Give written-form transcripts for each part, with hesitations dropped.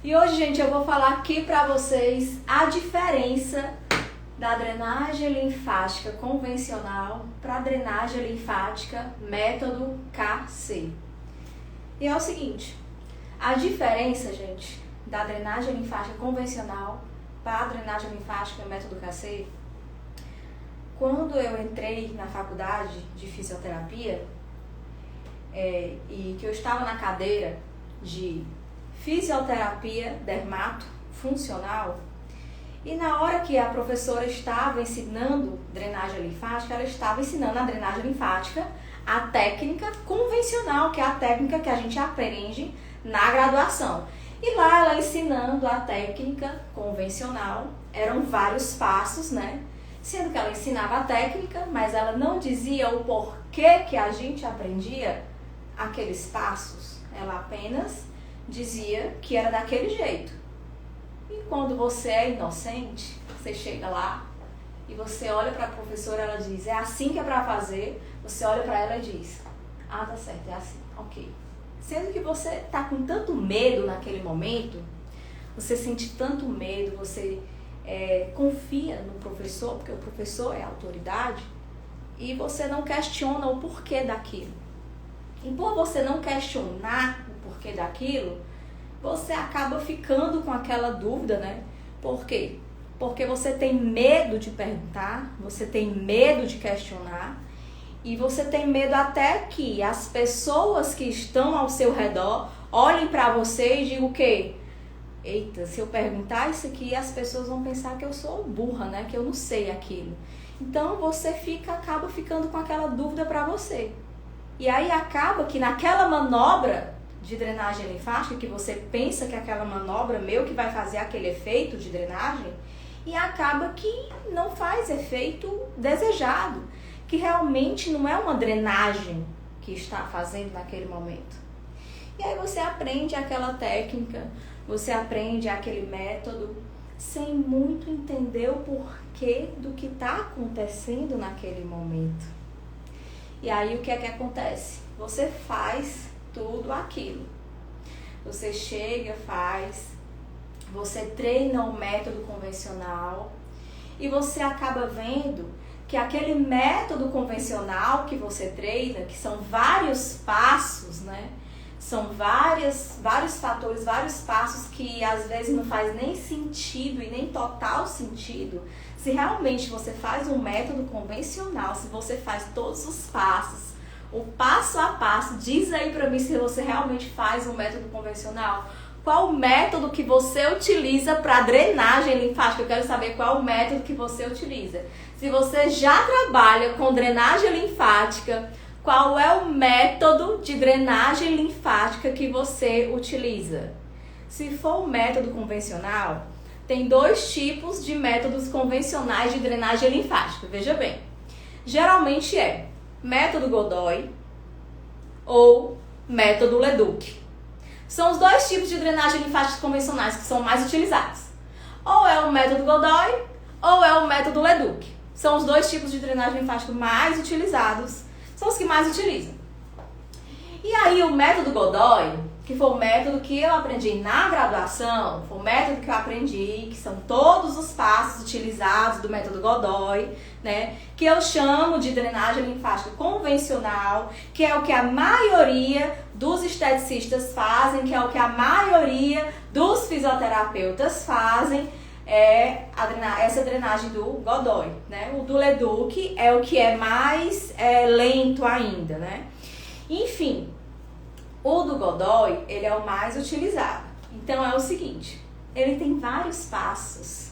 E hoje, gente, eu vou falar aqui para vocês a diferença da drenagem linfática convencional para a drenagem linfática método KC. E é o seguinte, a diferença, gente, da drenagem linfática convencional para a drenagem linfática método KC, quando eu entrei na faculdade de fisioterapia e que eu estava na cadeira de fisioterapia dermatofuncional, e na hora que a professora estava ensinando drenagem linfática, ela estava ensinando a drenagem linfática, a técnica convencional, que é a técnica que a gente aprende na graduação. E lá ela ensinando a técnica convencional, eram vários passos, né? Sendo que ela ensinava a técnica, mas ela não dizia o porquê que a gente aprendia aqueles passos. Ela apenas dizia que era daquele jeito. E quando você é inocente, você chega lá e você olha para a professora, ela diz, é assim que é para fazer. Você olha para ela e diz, ah, tá certo, é assim, ok. Sendo que você tá com tanto medo naquele momento, você sente tanto medo, você confia no professor, porque o professor é a autoridade, e você não questiona o porquê daquilo. E por você não questionar o porquê daquilo, você acaba ficando com aquela dúvida, né? Por quê? Porque você tem medo de perguntar, você tem medo de questionar, e você tem medo até que as pessoas que estão ao seu redor olhem para você e digam o quê? Eita, se eu perguntar isso aqui, as pessoas vão pensar que eu sou burra, né? Que eu não sei aquilo. Então você acaba ficando com aquela dúvida para você. E aí acaba que naquela manobra de drenagem linfática, que você pensa que aquela manobra meio que vai fazer aquele efeito de drenagem, e acaba que não faz efeito desejado, que realmente não é uma drenagem que está fazendo naquele momento. E aí você aprende aquela técnica, você aprende aquele método, sem muito entender o porquê do que está acontecendo naquele momento. E aí o que é que acontece? Você faz tudo aquilo. Você chega, faz, você treina o método convencional e você acaba vendo que aquele método convencional que você treina, que são vários passos, né? São vários fatores, vários passos que às vezes não faz nem sentido e nem total sentido. Se realmente você faz um método convencional, se você faz todos os passos, o passo a passo, diz aí pra mim se você realmente faz um método convencional. Qual o método que você utiliza para drenagem linfática? Eu quero saber qual o método que você utiliza. Se você já trabalha com drenagem linfática, qual é o método de drenagem linfática que você utiliza? Se for o método convencional, tem dois tipos de métodos convencionais de drenagem linfática. Veja bem, geralmente é método Godoy ou método Leduc. São os dois tipos de drenagem linfática convencionais que são mais utilizados. Ou é o método Godoy ou é o método Leduc. São os dois tipos de drenagem linfática mais utilizados, são os que mais utilizam. E aí o método Godoy, que foi o método que eu aprendi na graduação, foi o método que eu aprendi, que são todos os passos utilizados do método Godoy, né? Que eu chamo de drenagem linfática convencional, que é o que a maioria dos esteticistas fazem, que é o que a maioria dos fisioterapeutas fazem, essa drenagem do Godoy, né? O do Leduc é o que é mais lento ainda, né? Enfim, o do Godoy, ele é o mais utilizado. Então é o seguinte, ele tem vários passos.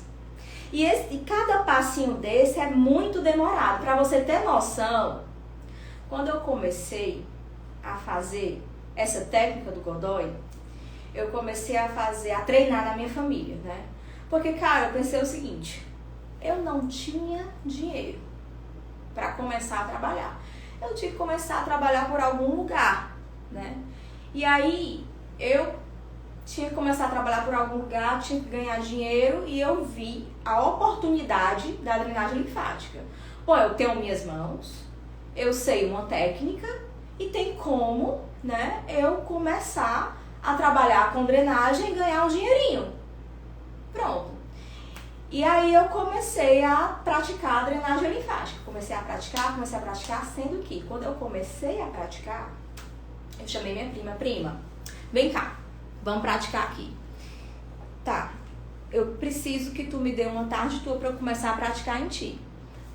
E cada passinho desse é muito demorado. Para você ter noção, quando eu comecei a fazer essa técnica do Godoy, eu comecei a treinar na minha família, né? Porque, cara, eu pensei o seguinte, eu não tinha dinheiro para começar a trabalhar. Eu tinha que começar a trabalhar por algum lugar, né? E aí, eu tinha que começar a trabalhar por algum lugar, tinha que ganhar dinheiro e eu vi a oportunidade da drenagem linfática. Bom, eu tenho minhas mãos, eu sei uma técnica e tem como, né, eu começar a trabalhar com drenagem e ganhar um dinheirinho. Pronto. E aí eu comecei a praticar a drenagem linfática. Comecei a praticar, sendo que quando eu comecei a praticar, eu chamei minha prima, vem cá, vamos praticar aqui. Tá, eu preciso que tu me dê uma tarde tua para eu começar a praticar em ti.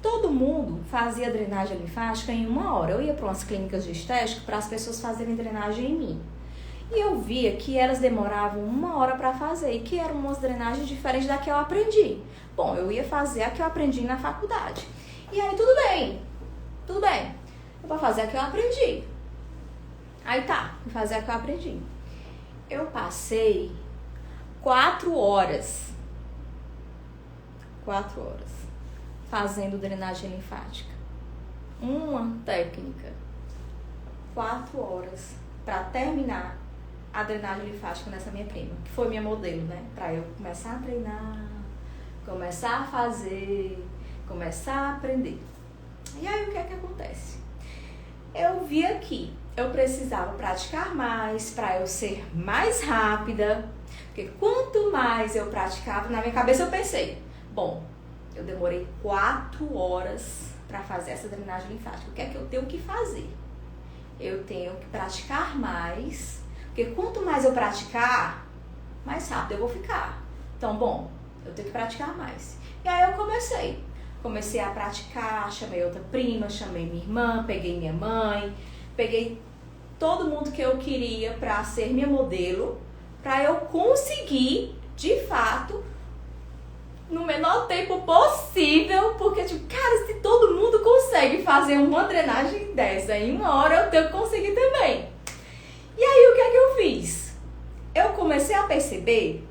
Todo mundo fazia drenagem linfática em 1 hora. Eu ia para umas clínicas de estética para as pessoas fazerem drenagem em mim. E eu via que elas demoravam 1 hora para fazer e que eram umas drenagens diferentes da que eu aprendi. Bom, eu ia fazer a que eu aprendi na faculdade. E aí tudo bem. Eu vou fazer a que eu aprendi. Aí tá, vou fazer a que eu aprendi. Eu passei 4 horas. 4 horas. Fazendo drenagem linfática. Uma técnica. 4 horas para terminar a drenagem linfática nessa minha prima, que foi minha modelo, né? Para eu começar a treinar, começar a fazer, começar a aprender. E aí o que é que acontece? Eu via que eu precisava praticar mais para eu ser mais rápida, porque quanto mais eu praticava, na minha cabeça eu pensei, bom, eu demorei 4 horas para fazer essa drenagem linfática. O que é que eu tenho que fazer? Eu tenho que praticar mais, porque quanto mais eu praticar, mais rápido eu vou ficar. Então, bom, eu tenho que praticar mais. E aí eu comecei a praticar, chamei outra prima, chamei minha irmã, peguei minha mãe, peguei todo mundo que eu queria para ser minha modelo, para eu conseguir, de fato, no menor tempo possível, porque, tipo, cara, se todo mundo consegue fazer uma drenagem dessa em 1 hora, eu tenho que conseguir também. E aí, o que é que eu fiz? Eu comecei a perceber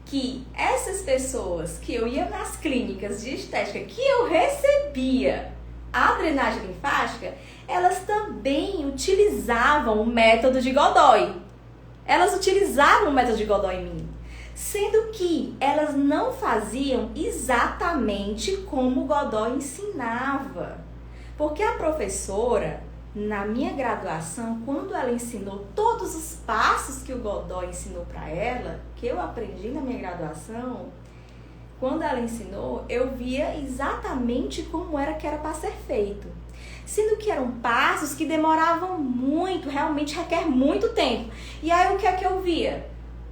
que essas pessoas que eu ia nas clínicas de estética, que eu recebia a drenagem linfática, elas também utilizavam o método de Godoy. Elas utilizavam o método de Godoy em mim. Sendo que elas não faziam exatamente como o Godoy ensinava. Porque a professora, na minha graduação, quando ela ensinou todos os passos que o Godoy ensinou para ela, que eu aprendi na minha graduação, quando ela ensinou, eu via exatamente como era que era para ser feito. Sendo que eram passos que demoravam muito, realmente requer muito tempo. E aí o que é que eu via?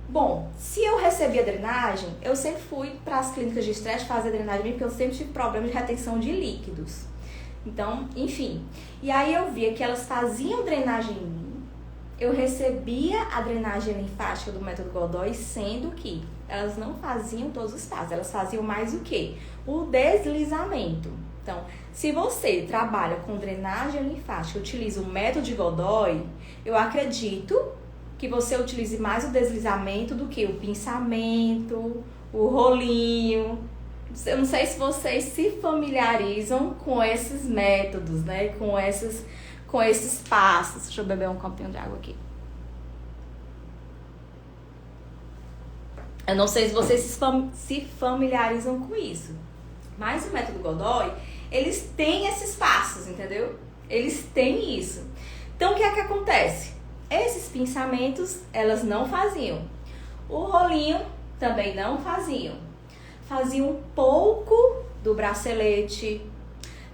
Bom, se eu recebia drenagem, eu sempre fui para as clínicas de estresse fazer drenagem, porque eu sempre tive problema de retenção de líquidos. Então, enfim. E aí eu via que elas faziam drenagem em mim, eu recebia a drenagem linfática do método Godoy, sendo que elas não faziam todos os passos, elas faziam mais o quê? O deslizamento. Então, se você trabalha com drenagem linfática, utiliza o método de Godoy, eu acredito que você utilize mais o deslizamento do que o pinçamento, o rolinho. Eu não sei se vocês se familiarizam com esses métodos, né? Com esses passos. Deixa eu beber um copinho de água aqui. Eu não sei se vocês se familiarizam com isso. Mas o método Godoy, eles têm esses passos, entendeu? Eles têm isso. Então, o que é que acontece? Esses pinçamentos, elas não faziam. O rolinho também não faziam. Faziam um pouco do bracelete,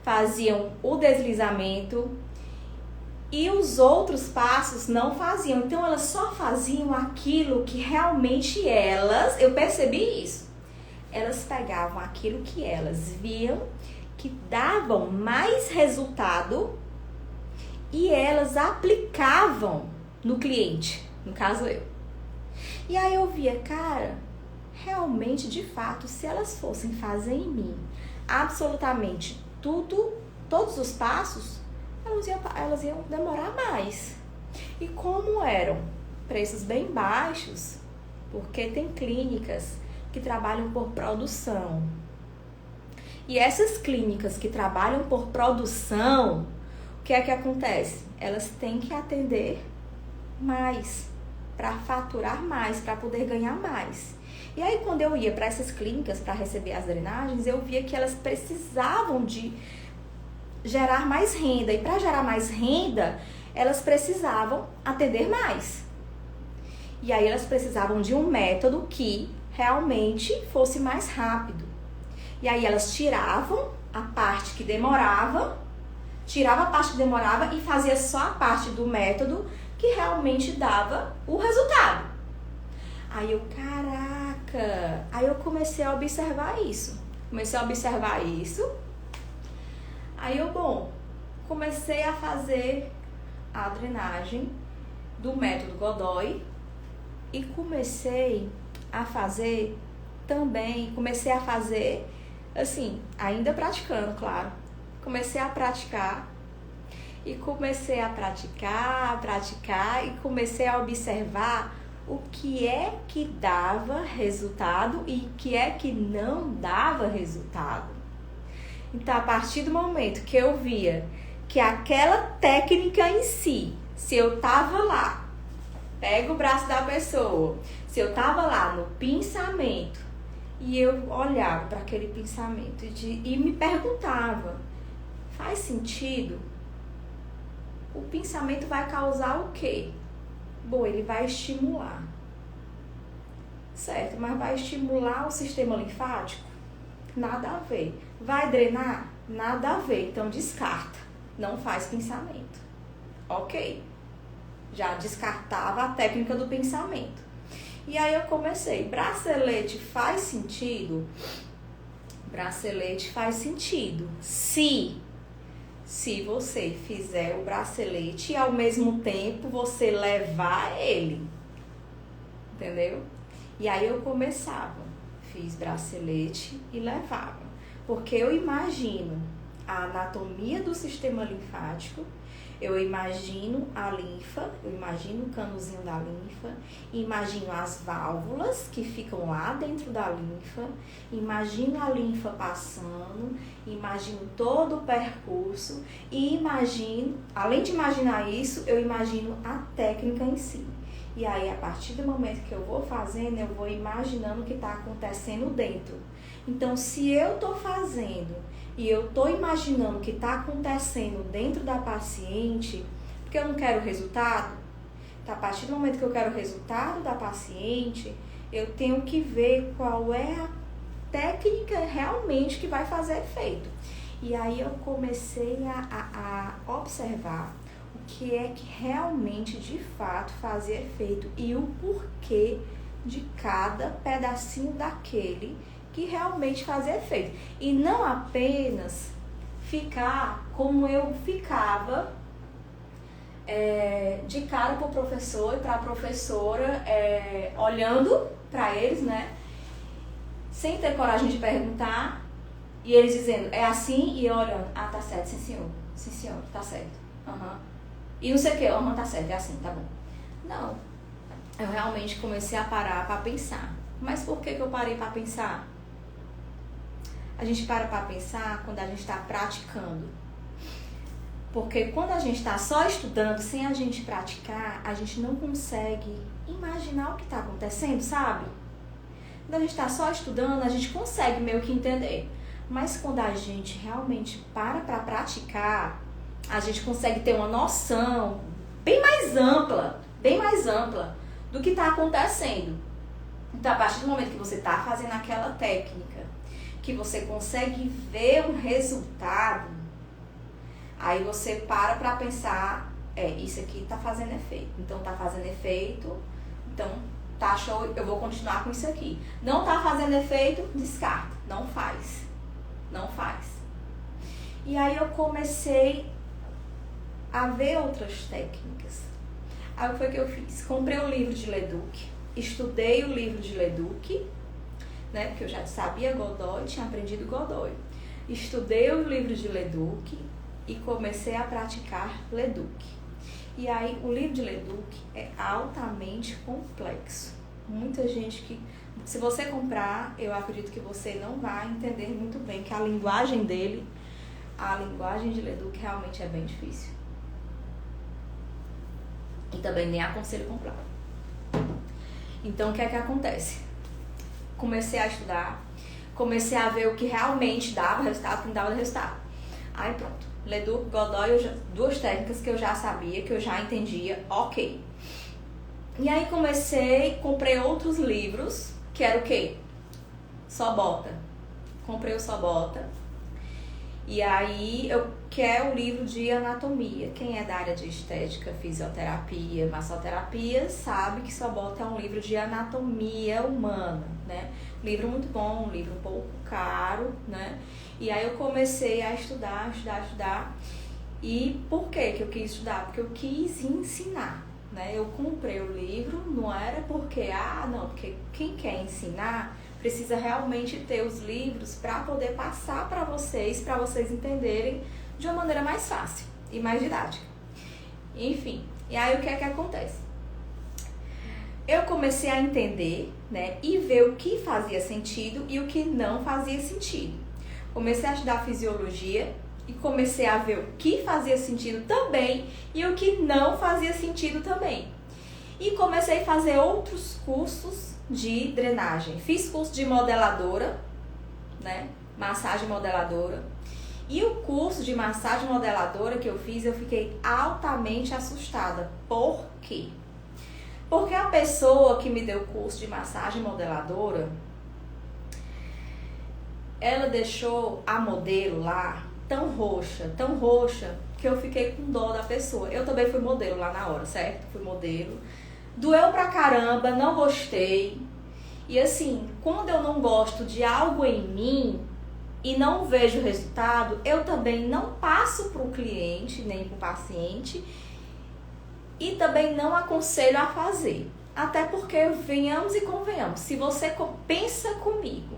faziam o deslizamento e os outros passos não faziam. Então, elas só faziam aquilo que realmente eu percebi isso. Elas pegavam aquilo que elas viam que davam mais resultado e elas aplicavam no cliente, no caso eu. E aí eu via, cara, realmente, de fato, se elas fossem fazer em mim absolutamente tudo, todos os passos, elas iam demorar mais. E como eram preços bem baixos, porque tem clínicas que trabalham por produção. E essas clínicas que trabalham por produção, o que é que acontece? Elas têm que atender mais, para faturar mais, para poder ganhar mais. E aí, quando eu ia para essas clínicas para receber as drenagens, eu via que elas precisavam de gerar mais renda. E para gerar mais renda, elas precisavam atender mais. E aí elas precisavam de um método que realmente fosse mais rápido. E aí elas tiravam a parte que demorava, e fazia só a parte do método que realmente dava o resultado. Aí eu, caraca! Aí eu comecei a observar isso. Aí eu, comecei a fazer a drenagem do método Godoy e comecei a fazer, assim, ainda praticando, claro. Comecei a praticar e comecei a praticar e comecei a observar o que é que dava resultado e o que é que não dava resultado. Então, a partir do momento que eu via que aquela técnica em si, se eu tava lá, pega o braço da pessoa, se eu tava lá no pensamento e eu olhava para aquele pensamento e me perguntava, faz sentido? O pensamento vai causar o quê? Ele vai estimular, certo? Mas vai estimular o sistema linfático? Nada a ver. Vai drenar? Nada a ver. Então descarta. Não faz pensamento. Ok. Já descartava a técnica do pensamento. E aí eu comecei. Bracelete faz sentido? Bracelete faz sentido. Se você fizer o bracelete e ao mesmo tempo você levar ele. Entendeu? E aí eu começava. Fiz bracelete e levava. Porque eu imagino a anatomia do sistema linfático, eu imagino a linfa, eu imagino o canozinho da linfa, imagino as válvulas que ficam lá dentro da linfa, imagino a linfa passando, imagino todo o percurso e imagino, além de imaginar isso, eu imagino a técnica em si. E aí, a partir do momento que eu vou fazendo, eu vou imaginando o que está acontecendo dentro. Então, se eu estou fazendo e eu estou imaginando o que está acontecendo dentro da paciente, porque eu não quero resultado, então, a partir do momento que eu quero o resultado da paciente, eu tenho que ver qual é a técnica realmente que vai fazer efeito. E aí eu comecei a observar o que é que realmente, de fato, fazia efeito e o porquê de cada pedacinho daquele que realmente fazia efeito. E não apenas ficar como eu ficava de cara para o professor e para a professora, olhando para eles, né? Sem ter coragem de perguntar, e eles dizendo, é assim, e eu olhando, tá certo, sim senhor, tá certo, e não sei o que, tá certo, é assim, tá bom. Não, eu realmente comecei a parar para pensar. Mas por que eu parei para pensar? A gente para pensar quando a gente está praticando. Porque quando a gente está só estudando, sem a gente praticar, a gente não consegue imaginar o que está acontecendo, sabe? Quando a gente está só estudando, a gente consegue meio que entender. Mas quando a gente realmente para praticar, a gente consegue ter uma noção bem mais ampla do que está acontecendo. Então, a partir do momento que você está fazendo aquela técnica, que você consegue ver um resultado, aí você para pensar, isso aqui está fazendo efeito. Então, está fazendo efeito, então tá show, eu vou continuar com isso aqui. Não está fazendo efeito, descarta, não faz. E aí eu comecei a ver outras técnicas. Aí o que foi que eu fiz? Comprei o livro de Leduc, estudei o livro de Leduc, né? Porque eu já sabia Godoy, tinha aprendido Godoy. Estudei o livro de Leduc e comecei a praticar Leduc. E aí o livro de Leduc é altamente complexo. Muita gente que, se você comprar, eu acredito que você não vai entender muito bem, que a linguagem dele, a linguagem de Leduc realmente é bem difícil. E também nem aconselho comprar. Então, o que é que acontece? Comecei a estudar, comecei a ver o que realmente dava resultado, o que não dava resultado. Aí pronto, Leduc, Godoy, duas técnicas que eu já sabia, que eu já entendia, ok. E aí comprei outros livros, que era o quê? Só Bota. Comprei o Só Bota. E aí, que é o livro de anatomia. Quem é da área de estética, fisioterapia, massoterapia, sabe que Só Bota é um livro de anatomia humana, né? Livro muito bom, um livro um pouco caro, né? E aí eu comecei a estudar. E por que eu quis estudar? Porque eu quis ensinar, né? Eu comprei o livro, não era porque, porque quem quer ensinar precisa realmente ter os livros para poder passar para vocês entenderem de uma maneira mais fácil e mais didática. Enfim, e aí o que é que acontece? Eu comecei a entender, né, e ver o que fazia sentido e o que não fazia sentido. Comecei a estudar fisiologia e comecei a ver o que fazia sentido também e o que não fazia sentido também. E comecei a fazer outros cursos de drenagem. Fiz curso de modeladora, né? Massagem modeladora. E o curso de massagem modeladora que eu fiz, eu fiquei altamente assustada. Por quê? Porque a pessoa que me deu o curso de massagem modeladora, ela deixou a modelo lá tão roxa, que eu fiquei com dó da pessoa. Eu também fui modelo lá na hora, certo? Fui modelo. Doeu pra caramba, não gostei. E assim, quando eu não gosto de algo em mim e não vejo resultado, eu também não passo pro cliente, nem pro paciente, e também não aconselho a fazer. Até porque, venhamos e convenhamos, se você pensa comigo,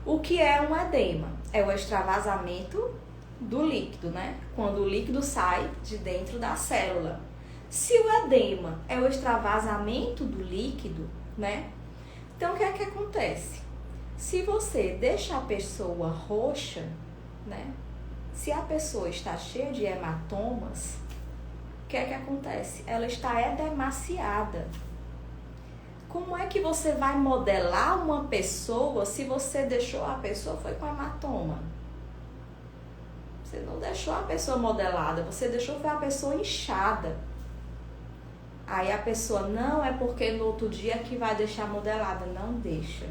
o que é um edema? É o extravasamento do líquido, né? Quando o líquido sai de dentro da célula. Se o edema é o extravasamento do líquido, né? Então, o que é que acontece? Se você deixa a pessoa roxa, né? Se a pessoa está cheia de hematomas, o que é que acontece? Ela está edemaciada. Como é que você vai modelar uma pessoa se você deixou a pessoa foi com hematoma? Você não deixou a pessoa modelada, você deixou foi a pessoa inchada. Aí a pessoa, não, é porque no outro dia que vai deixar modelada. Não deixa.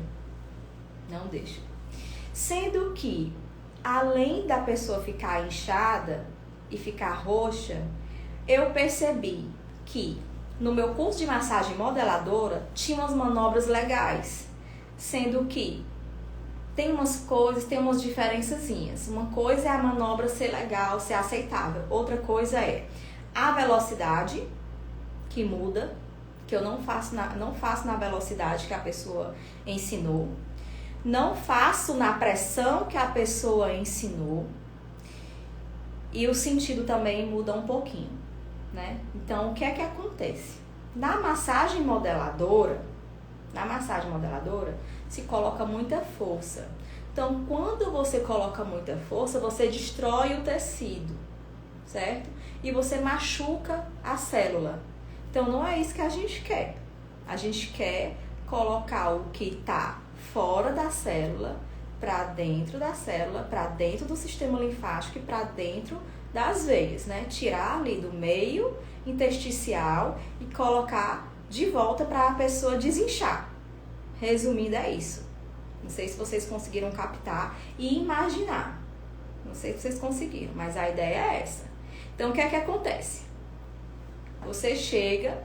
Não deixa. Sendo que, além da pessoa ficar inchada e ficar roxa, eu percebi que no meu curso de massagem modeladora tinha umas manobras legais. Sendo que tem umas coisas, tem umas diferençazinhas. Uma coisa é a manobra ser legal, ser aceitável. Outra coisa é a velocidade, que muda, que eu não faço na velocidade que a pessoa ensinou, não faço na pressão que a pessoa ensinou, e o sentido também muda um pouquinho, né? Então, o que é que acontece? Na massagem modeladora, se coloca muita força. Então, quando você coloca muita força, você destrói o tecido, certo? E você machuca a célula. Então, não é isso que a gente quer. A gente quer colocar o que está fora da célula, para dentro da célula, para dentro do sistema linfático e para dentro das veias, né? Tirar ali do meio intersticial e colocar de volta para a pessoa desinchar. Resumindo, é isso. Não sei se vocês conseguiram captar e imaginar. Não sei se vocês conseguiram, mas a ideia é essa. Então, o que é que acontece? Você chega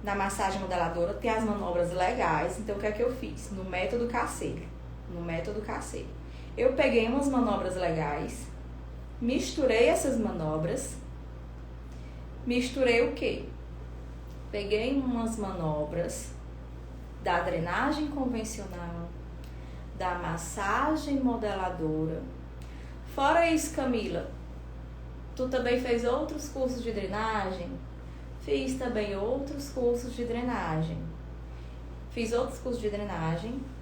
na massagem modeladora, tem as manobras legais. Então, o que é que eu fiz? No método caseiro. Eu peguei umas manobras legais, misturei essas manobras. Misturei o quê? Peguei umas manobras da drenagem convencional, da massagem modeladora. Fora isso, Camila, tu também fez outros cursos de drenagem? Fiz também outros cursos de drenagem.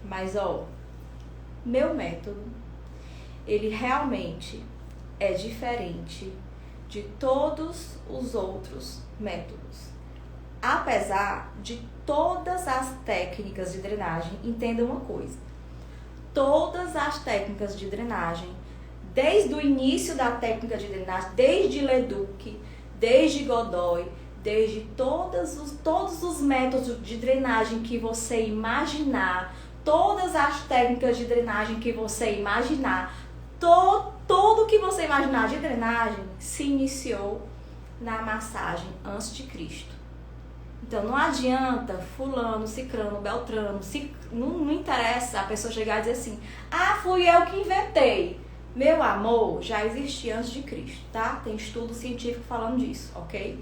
Mas meu método, ele realmente é diferente de todos os outros métodos. Apesar de todas as técnicas de drenagem, entenda uma coisa. Todas as técnicas de drenagem, desde o início da técnica de drenagem, desde Leduc, desde Godoy, desde todos os métodos de drenagem que você imaginar, todas as técnicas de drenagem que você imaginar, tudo que você imaginar de drenagem se iniciou na massagem antes de Cristo. Então não adianta fulano, cicrano, beltrano, não interessa a pessoa chegar e dizer assim, ah, fui eu que inventei. Meu amor, já existia antes de Cristo, tá? Tem estudo científico falando disso, ok?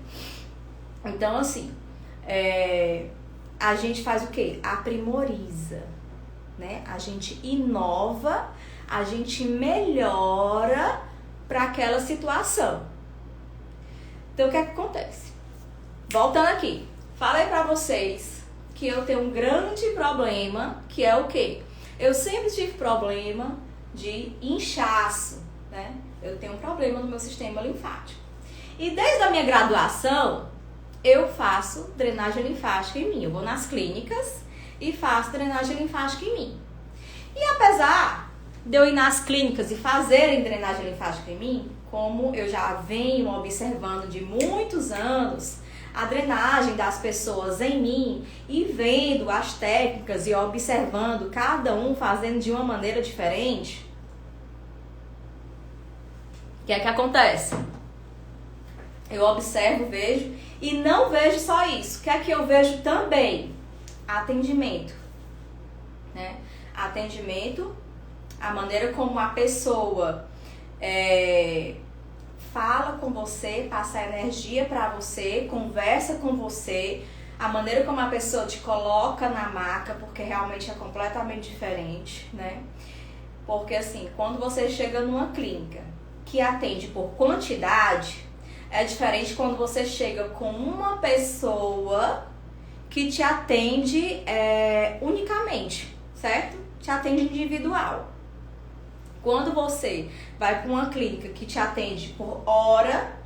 Então assim, a gente faz o quê? Aprimoriza, né? A gente inova, a gente melhora para aquela situação. Então o que é que acontece? Voltando aqui, falei pra vocês que eu tenho um grande problema, que é o quê? Eu sempre tive problema de inchaço, né? Eu tenho um problema no meu sistema linfático. E desde a minha graduação, eu faço drenagem linfática em mim. Eu vou nas clínicas e faço drenagem linfática em mim. E apesar de eu ir nas clínicas e fazerem drenagem linfática em mim, como eu já venho observando de muitos anos a drenagem das pessoas em mim e vendo as técnicas e observando cada um fazendo de uma maneira diferente, o que é que acontece? Eu observo, vejo e não vejo só isso. O que é que eu vejo também? Atendimento, né? Atendimento, a maneira como a pessoa fala com você, passa energia pra você, conversa com você, a maneira como a pessoa te coloca na maca, porque realmente é completamente diferente, né? Porque assim, quando você chega numa clínica que atende por quantidade, é diferente quando você chega com uma pessoa que te atende unicamente, certo? Te atende individual. Quando você vai para uma clínica que te atende por hora,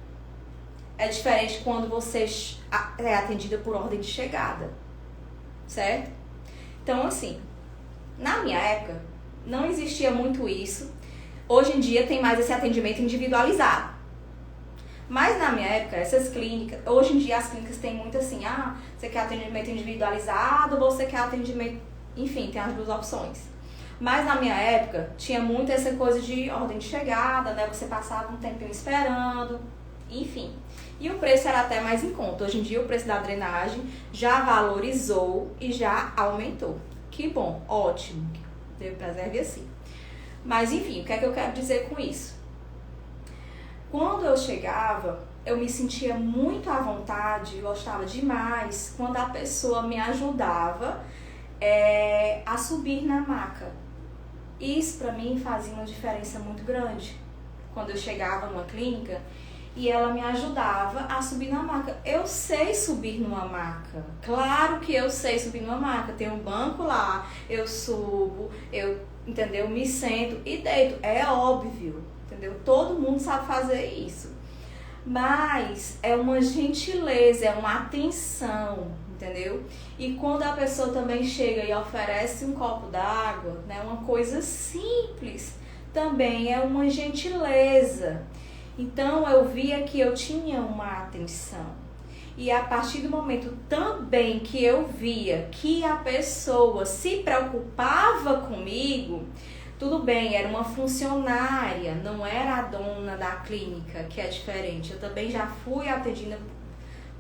é diferente quando você é atendida por ordem de chegada, certo? Então, assim, na minha época, não existia muito isso. Hoje em dia tem mais esse atendimento individualizado. Mas na minha época, essas clínicas, hoje em dia as clínicas têm muito assim, você quer atendimento individualizado ou você quer atendimento, enfim, tem as duas opções. Mas na minha época, tinha muito essa coisa de ordem de chegada, né? Você passava um tempinho esperando, enfim. E o preço era até mais em conta. Hoje em dia o preço da drenagem já valorizou e já aumentou. Que bom, ótimo, Deus preserve assim. Mas enfim, o que é que eu quero dizer com isso? Quando eu chegava, eu me sentia muito à vontade, gostava demais quando a pessoa me ajudava a subir na maca. Isso pra mim fazia uma diferença muito grande. Quando eu chegava numa clínica e ela me ajudava a subir na maca. Eu sei subir numa maca. Claro que eu sei subir numa maca. Tem um banco lá, eu subo, entendeu? Me sento e deito. É óbvio, entendeu? Todo mundo sabe fazer isso. Mas é uma gentileza, é uma atenção, entendeu? E quando a pessoa também chega e oferece um copo d'água, né, uma coisa simples, também é uma gentileza. Então eu via que eu tinha uma atenção. E a partir do momento também que eu via que a pessoa se preocupava comigo, tudo bem, era uma funcionária, não era a dona da clínica, que é diferente. Eu também já fui atendida.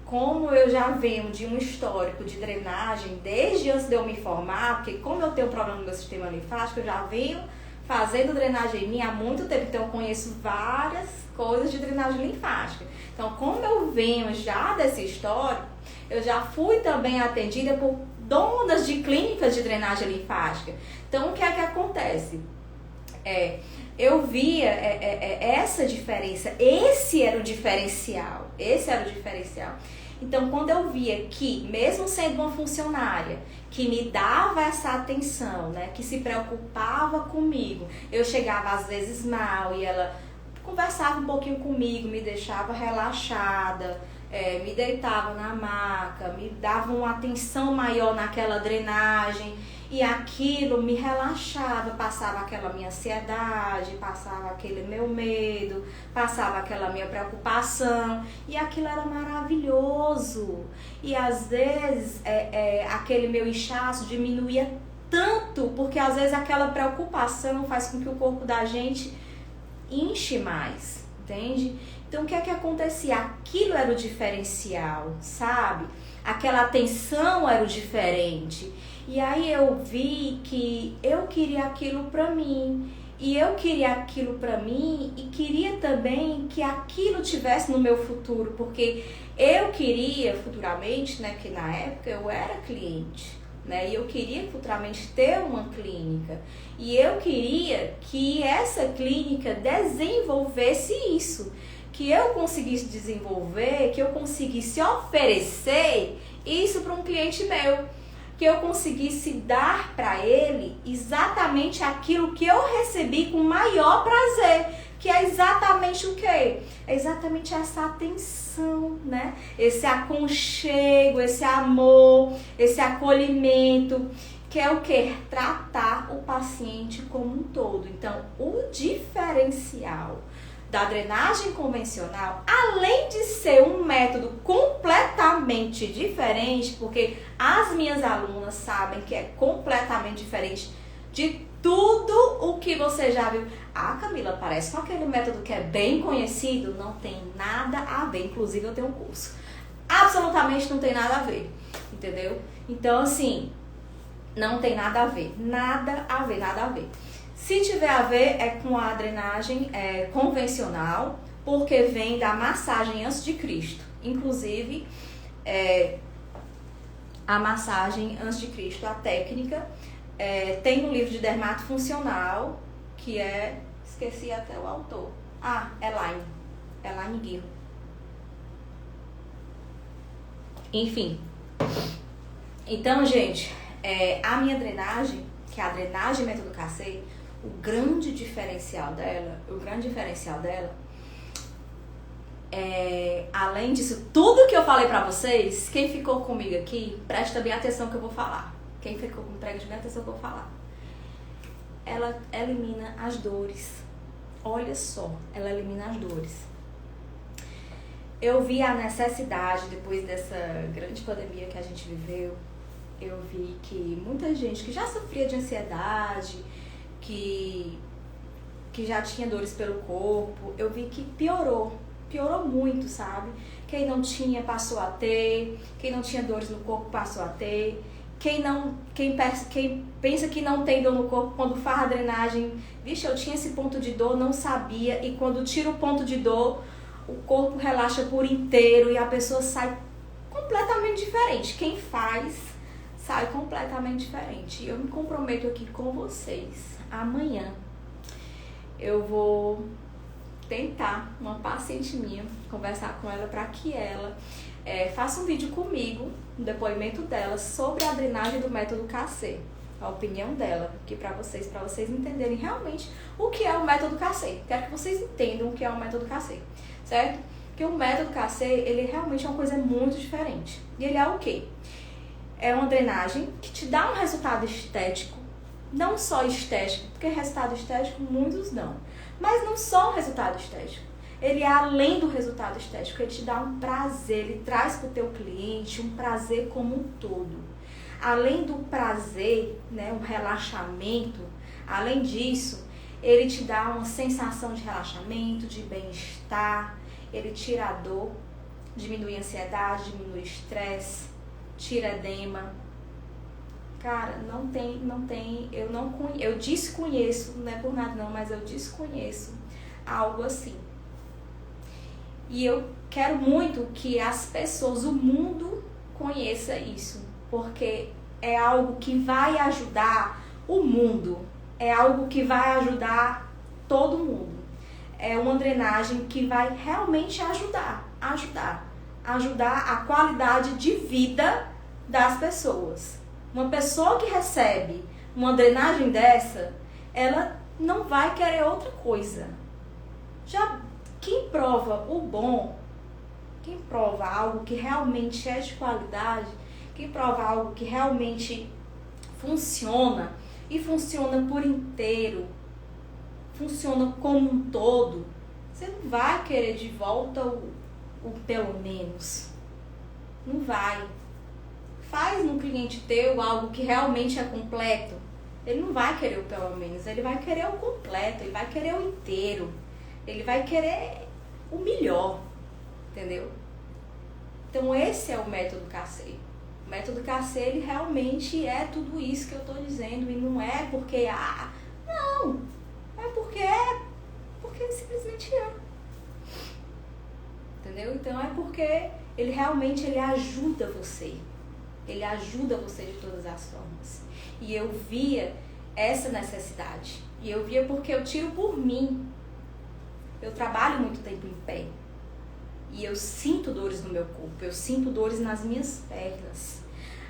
Como eu já venho de um histórico de drenagem desde antes de eu me formar, porque como eu tenho problema no meu sistema linfático, eu já venho fazendo drenagem em mim há muito tempo, então eu conheço várias coisas de drenagem linfática. Então, como eu venho já desse histórico, eu já fui também atendida por donas de clínicas de drenagem linfática. Então, o que é que acontece? Eu via essa diferença, esse era o diferencial. Então, quando eu via que, mesmo sendo uma funcionária, que me dava essa atenção, né, que se preocupava comigo, eu chegava às vezes mal e ela conversava um pouquinho comigo, me deixava relaxada, me deitava na maca, me dava uma atenção maior naquela drenagem. e aquilo me relaxava, passava aquela minha ansiedade, passava aquele meu medo, passava aquela minha preocupação, e aquilo era maravilhoso. E às vezes aquele meu inchaço diminuía tanto, porque às vezes aquela preocupação faz com que o corpo da gente enche mais, entende? Então o que é que acontecia? Aquilo era o diferencial, sabe? Aquela atenção era o diferente. E aí eu vi que eu queria aquilo pra mim. E eu queria aquilo pra mim e queria também que aquilo tivesse no meu futuro, porque eu queria futuramente, né, que na época eu era cliente, né, e eu queria futuramente ter uma clínica. E eu queria que essa clínica desenvolvesse isso, que eu conseguisse desenvolver, que eu conseguisse oferecer isso para um cliente meu, que eu conseguisse dar para ele exatamente aquilo que eu recebi com maior prazer, que é exatamente o quê? É exatamente essa atenção, né? Esse aconchego, esse amor, esse acolhimento, que é o quê? Tratar o paciente como um todo. Então, o diferencial da drenagem convencional, além de ser um método completamente diferente, porque as minhas alunas sabem que é completamente diferente de tudo o que você já viu. Ah, Camila, parece com aquele método que é bem conhecido. Não tem nada a ver, inclusive eu tenho um curso. Absolutamente não tem nada a ver, entendeu? Então, assim, não tem nada a ver, nada a ver, nada a ver. Se tiver a ver, é com a drenagem convencional, porque vem da massagem antes de Cristo. Inclusive, a massagem antes de Cristo, a técnica, tem no livro de dermato funcional, que esqueci até o autor. Elaine Guerra. Enfim. Então, gente, a minha drenagem, que é a drenagem método Cacet, o grande diferencial dela, além disso, tudo que eu falei pra vocês, quem ficou comigo aqui, presta bem atenção que eu vou falar. Quem ficou comigo, presta bem atenção que eu vou falar. Ela elimina as dores. Olha só, ela elimina as dores. Eu vi a necessidade, depois dessa grande pandemia que a gente viveu, eu vi que muita gente que já sofria de ansiedade, que já tinha dores pelo corpo, eu vi que piorou muito, sabe? Quem não tinha passou a ter, quem não tinha dores no corpo passou a ter, quem pensa que não tem dor no corpo, quando faz a drenagem, vixe, eu tinha esse ponto de dor, não sabia, e quando tira o ponto de dor, o corpo relaxa por inteiro e a pessoa sai completamente diferente. Quem faz sai completamente diferente. E eu me comprometo aqui com vocês. Amanhã eu vou tentar, uma paciente minha, conversar com ela para que ela faça um vídeo comigo, um depoimento dela sobre a drenagem do método Cacet. A opinião dela, aqui para vocês entenderem realmente o que é o método Cacet. Quero que vocês entendam o que é o método Cacet, certo? Porque o método Cacet, ele realmente é uma coisa muito diferente. E ele é o quê? É uma drenagem que te dá um resultado estético, não só estético, porque resultado estético muitos dão, mas não só um resultado estético. Ele é além do resultado estético, ele te dá um prazer, ele traz para o teu cliente um prazer como um todo. Além do prazer, né, um relaxamento, além disso, ele te dá uma sensação de relaxamento, de bem-estar, ele tira a dor, diminui a ansiedade, diminui o estresse, tira edema. Cara, eu desconheço, não é por nada não, mas eu desconheço algo assim. E eu quero muito que as pessoas, o mundo, conheça isso, porque é algo que vai ajudar o mundo, é algo que vai ajudar todo mundo. É uma drenagem que vai realmente ajudar a qualidade de vida das pessoas. Uma pessoa que recebe uma drenagem dessa, ela não vai querer outra coisa. Já quem prova o bom, quem prova algo que realmente é de qualidade, quem prova algo que realmente funciona e funciona por inteiro, funciona como um todo, você não vai querer de volta o pelo menos. Não vai. Faz no cliente teu algo que realmente é completo. Ele não vai querer o pelo menos, ele vai querer o completo, ele vai querer o inteiro. Ele vai querer o melhor, entendeu? Então esse é o método KC. O método KC, ele realmente é tudo isso que eu estou dizendo. E não é porque, não. É porque ele simplesmente é. Entendeu? Então é porque ele realmente ajuda você. Ele ajuda você de todas as formas. E eu via essa necessidade. E eu via porque eu tiro por mim. Eu trabalho muito tempo em pé. E eu sinto dores no meu corpo. Eu sinto dores nas minhas pernas.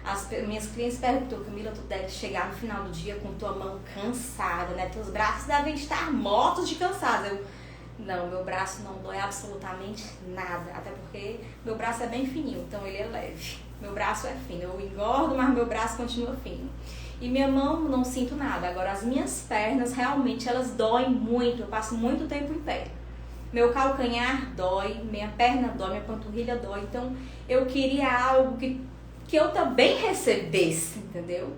As minhas clientes perguntam: Camila, tu deve chegar no final do dia com tua mão cansada, né? Teus braços devem estar mortos de cansado. Não, meu braço não dói absolutamente nada. Até porque meu braço é bem fininho, então ele é leve. Meu braço é fino. Eu engordo, mas meu braço continua fino. E minha mão não sinto nada. Agora as minhas pernas realmente elas doem muito. Eu passo muito tempo em pé. Meu calcanhar dói, minha perna dói, minha panturrilha dói. Então eu queria algo que eu também recebesse, entendeu?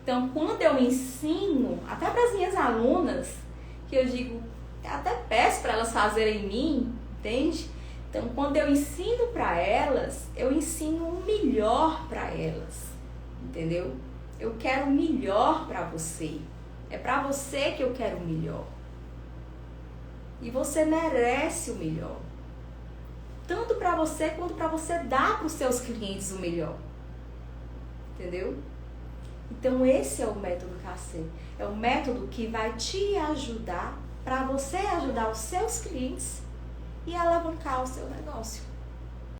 Então quando eu ensino, até para as minhas alunas, que eu digo, até peço para elas fazerem em mim, entende? Então quando eu ensino para elas, eu ensino o melhor para elas, entendeu? Eu quero o melhor para você. É para você que eu quero o melhor. E você merece o melhor. Tanto para você quanto para você dar para os seus clientes o melhor. Entendeu? Então esse é o método KC. É o método que vai te ajudar para você ajudar os seus clientes e alavancar o seu negócio.